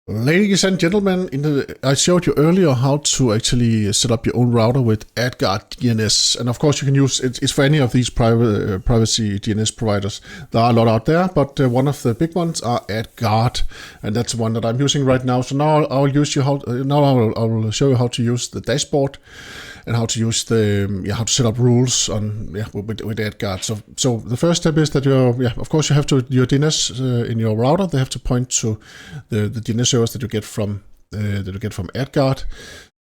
Ladies and gentlemen, I showed you earlier how to actually set up your own router with adguard DNS, and of course you can use it's for any of these privacy DNS providers. There are a lot out there, but one of the big ones are adguard, and that's the one that I'm using right now. So now I will show you how to use the dashboard and how to use how to set up rules on with adguard. So the first step is that of course you have your DNS in your router. They have to point to the DNS servers that you get from adguard.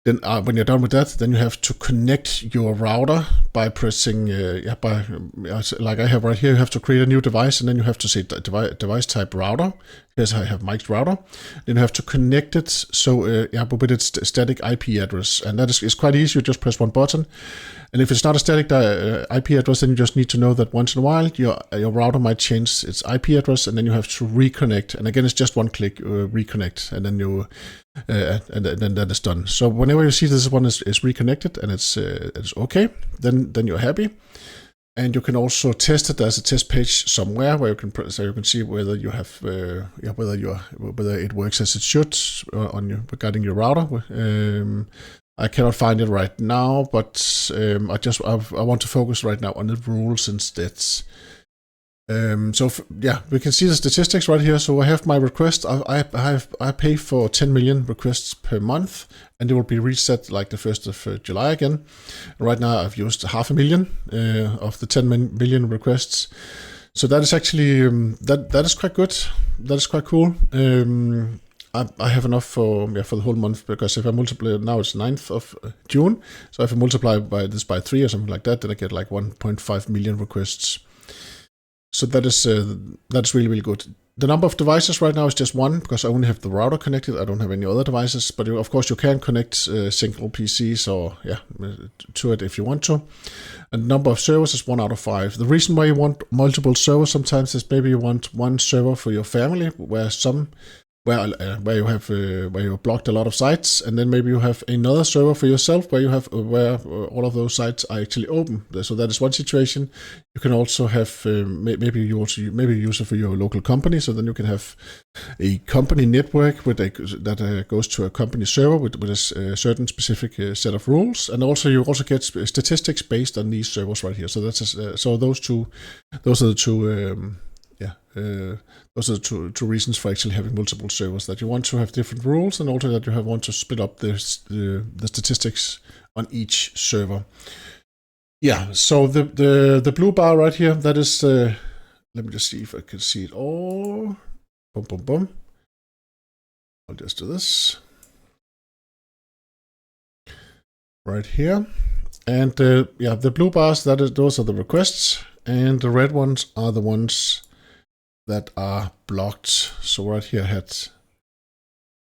Then when you're done with that, then you have to connect your router by pressing like I have right here. You have to create a new device, and then you have to say device type router. Here's how I have Mike's router. Then you have to connect it. So with its static IP address, and that is quite easy. You just press one button, and if it's not a static IP address, then you just need to know that once in a while your router might change its IP address, and then you have to reconnect. And again, it's just one click, reconnect, and then you. And then that is done. So whenever you see this one is reconnected and it's okay, then you're happy, and you can also test it. There's a test page somewhere where you can see whether you have whether it works as it should regarding your router. I cannot find it right now, but I want to focus right now on the rules instead. We can see the statistics right here. So I have my request. I pay for 10 million requests per month, and it will be reset like the 1st of July again. Right now I've used 500,000 of the 10 million requests. So that is actually that is quite good. That is quite cool. I have enough for the whole month, because if I multiply, now it's 9th of June, so if I multiply this by 3 or something like that, then I get like 1.5 million requests. So that is really, really good. The number of devices right now is just one, because I only have the router connected. I don't have any other devices, but of course you can connect single PCs to it if you want to. And the number of servers is 1 out of 5. The reason why you want multiple servers sometimes is maybe you want one server for your family, where you have blocked a lot of sites, and then maybe you have another server for yourself where all of those sites are actually open. So that is one situation. You can also have maybe you use it for your local company, so then you can have a company network that goes to a company server with a certain specific set of rules, and also you also get statistics based on these servers right here. So those are the two reasons for actually having multiple servers, that you want to have different rules, and also that you want to split up the statistics on each server. Yeah, so the blue bar right here, that is, let me just see if I can see it all. Boom, boom, boom. I'll just do this. Right here. And the blue bars, those are the requests, and the red ones are the ones that are blocked. So right here I had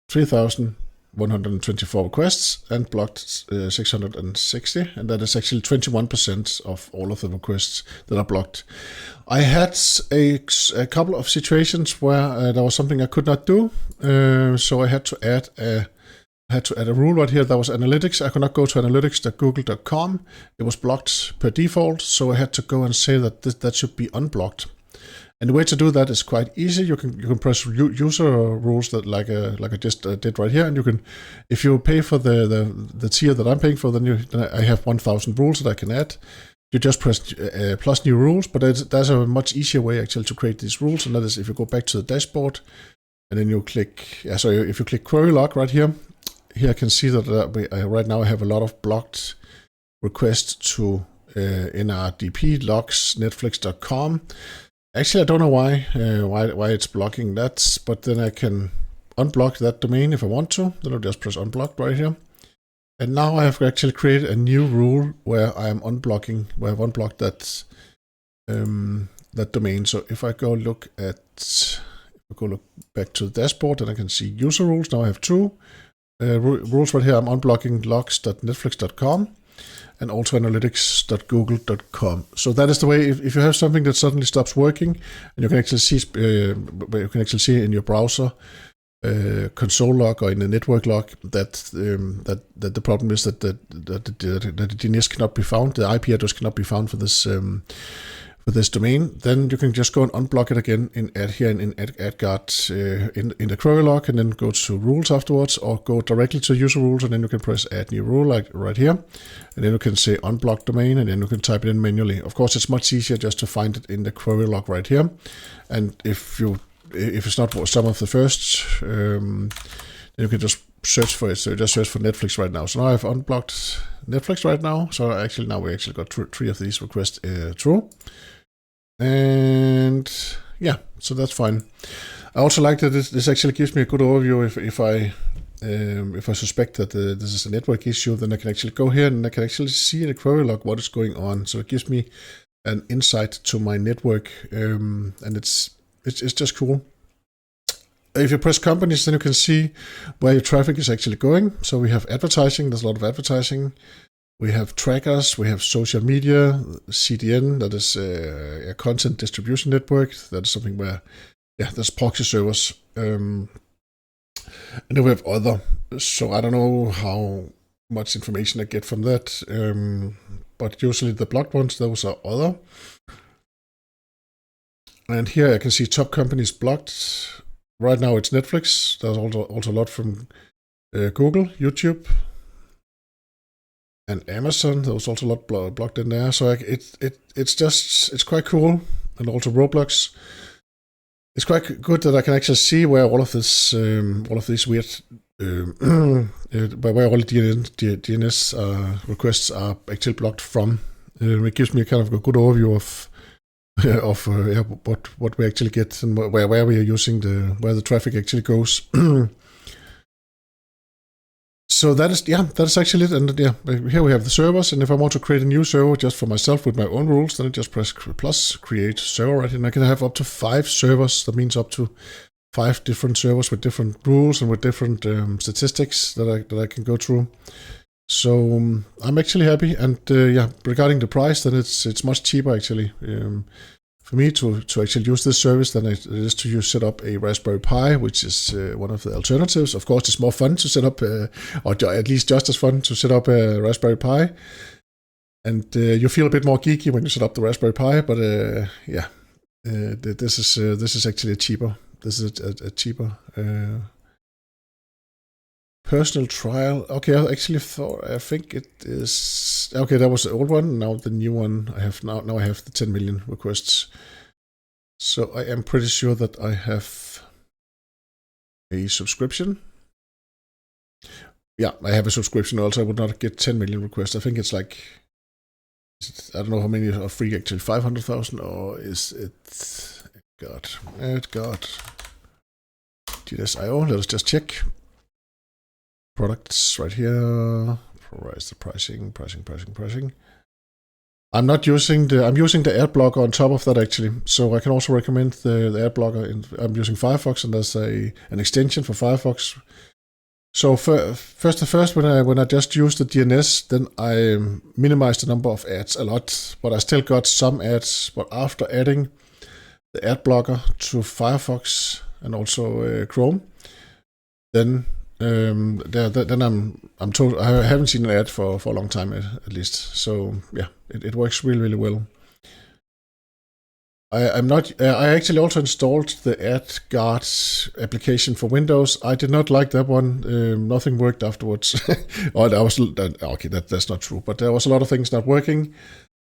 3,124 requests and blocked 660, and that is actually 21% of all of the requests that are blocked. I had a couple of situations where there was something I could not do, so I had to add a rule right here. That was analytics. I could not go to analytics.google.com. It was blocked per default, so I had to go and say that that should be unblocked. And the way to do that is quite easy. You can press user rules that like I just did right here, and you can, if you pay for the tier that I'm paying for, then I have 1,000 rules that I can add. You just press plus new rules, but there's a much easier way actually to create these rules, and that is if you go back to the dashboard, and then you click. If you click query log right here, I can see that right now I have a lot of blocked requests to NRDP logs Netflix.com. Actually, I don't know why it's blocking that, but then I can unblock that domain if I want to. Then I'll just press unblock right here. And now I have actually created a new rule where I've unblocked that domain. So if I go look back to the dashboard, and I can see user rules. Now I have two rules right here. I'm unblocking logs.netflix.com. and also analytics.google.com. So that is the way. If you have something that suddenly stops working, and you can actually see in your browser console log or in the network log that the problem is that the DNS cannot be found, the IP address cannot be found for this with this domain, then you can just go and unblock it again in adguard in the query log, and then go to rules afterwards, or go directly to user rules, and then you can press add new rule like right here, and then you can say unblock domain, and then you can type it in manually. Of course, it's much easier just to find it in the query log right here, and if it's not some of the first, then you can just search for it. So just search for Netflix right now. So now I've unblocked Netflix right now. So now we actually got three of these requests true. And yeah, so that's fine. I also like that this actually gives me a good overview if I suspect that this is a network issue, then I can actually go here and I can actually see in the query log what is going on. So it gives me an insight to my network, and it's just cool. If you press companies, then you can see where your traffic is actually going. So we have advertising, there's a lot of advertising. We have trackers, we have social media, CDN, that is a content distribution network. That is something where, there's proxy servers. And then we have other. So I don't know how much information I get from that. But usually the blocked ones, those are other. And here I can see top companies blocked. Right now it's Netflix. There's also a lot from Google, YouTube, and Amazon. There was also a lot blocked in there. So it's quite cool. And also Roblox. It's quite good that I can actually see where all of these weird, where all the DNS requests are actually blocked from. It gives me kind of a good overview of what we actually get and where we are using where the traffic actually goes. So that is actually it. And here we have the servers. And if I want to create a new server just for myself with my own rules, then I just press plus create server right here. And I can have up to 5 servers. That means up to 5 different servers with different rules and with different statistics that I can go through. So I'm actually happy, and regarding the price, then it's much cheaper actually for me to actually use this service than it is to set up a Raspberry Pi, which is one of the alternatives. Of course, it's more fun to set up, or at least just as fun to set up a Raspberry Pi, and you feel a bit more geeky when you set up the Raspberry Pi. But this is actually cheaper. This is a cheaper. Personal trial. Okay, I think it is. Okay, that was the old one. Now the new one I have now I have the 10 million requests. So I am pretty sure that I have a subscription. Yeah, I have a subscription also. I would not get 10 million requests. I think it's like, I don't know how many are free actually, 500,000, or is it adguard DNS.io. Let us just check. Products right here. Price the pricing. I'm using the ad blocker on top of that actually. So I can also recommend the ad blocker. I'm using Firefox, and there's an extension for Firefox. So first, when I just use the DNS, then I minimize the number of ads a lot, but I still got some ads. But after adding the ad blocker to Firefox and also Chrome, then I'm told I haven't seen an ad for a long time at least. So yeah, it works really well. I actually also installed the adguard application for Windows. I did not like that one. Nothing worked afterwards. That's not true. But there was a lot of things not working.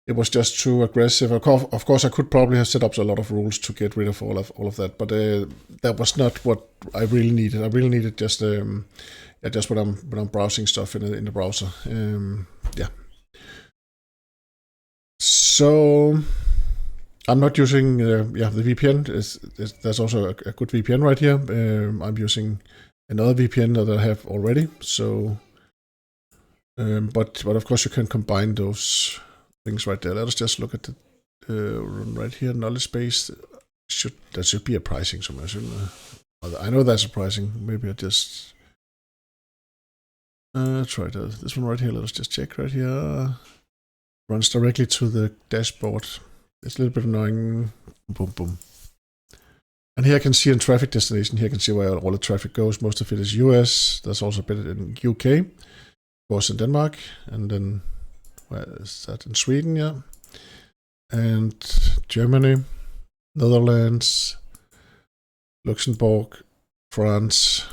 It was just too aggressive. Of course, I could probably have set up a lot of rules to get rid of all of that, but that was not what I really needed. I really needed just when I'm browsing stuff in the browser. So I'm not using the VPN. There's also a good VPN right here. I'm using another VPN that I have already. So, but of course you can combine those things right there. Let us just look at the right here, knowledge base. There should be a pricing somewhere. I know that's a pricing. Maybe I just try this one right here. Let us just check right here. Runs directly to the dashboard. It's a little bit annoying. Boom. And here I can see in traffic destination. Here I can see where all the traffic goes. Most of it is US. There's also a bit in UK. Of course in Denmark. And then where is that? In Sweden, yeah. and Germany, Netherlands, Luxembourg, France,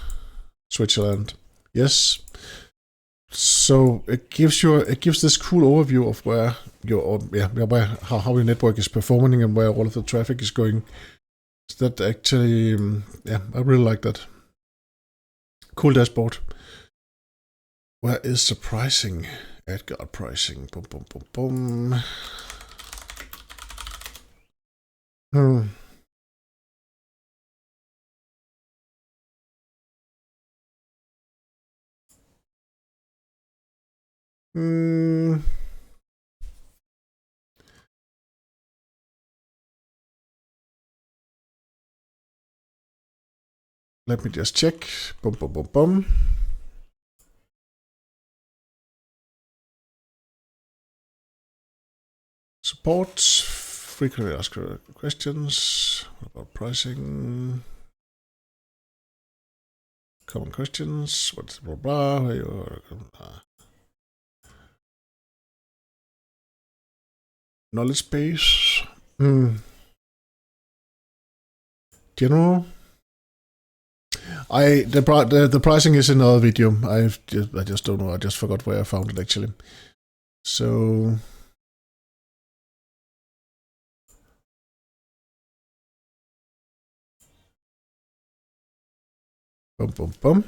Switzerland. Yes. So it gives this cool overview of where how your network is performing and where all of the traffic is going. That actually, I really like that. Cool dashboard. Where is the pricing? Adguard pricing. Boom, boom, boom, boom. Let me just check. Boom, boom, boom, boom. Support. Frequently asked questions. What about pricing? Common questions. What's blah blah? Knowledge base. General. The pricing is in another video. I just don't know. I just forgot where I found it actually. So boom, boom, boom.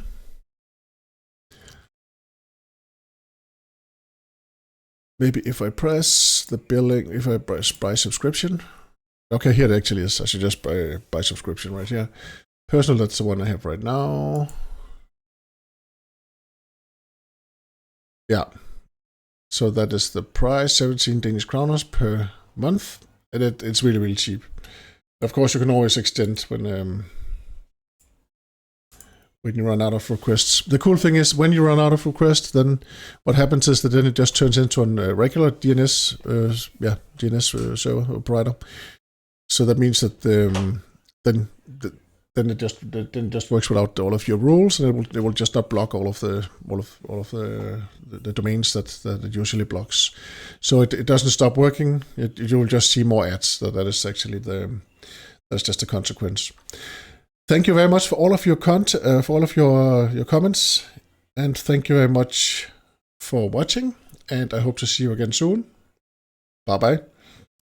Maybe if I press the billing, if I press buy subscription. Okay, here it actually is. I should just buy subscription right here. Personal, that's the one I have right now. Yeah. So that is the price, 17 Danish kroners per month. And it's really, really cheap. Of course, you can always extend when you run out of requests. The cool thing is when you run out of requests, then what happens is that then it just turns into a regular DNS, server provider. So that means that then it just works without all of your rules, and it will just not block all of the domains that it usually blocks. So it doesn't stop working. You will just see more ads. That is actually that's just a consequence. Thank you very much for all of your for all of your comments, and thank you very much for watching. And I hope to see you again soon. Bye bye.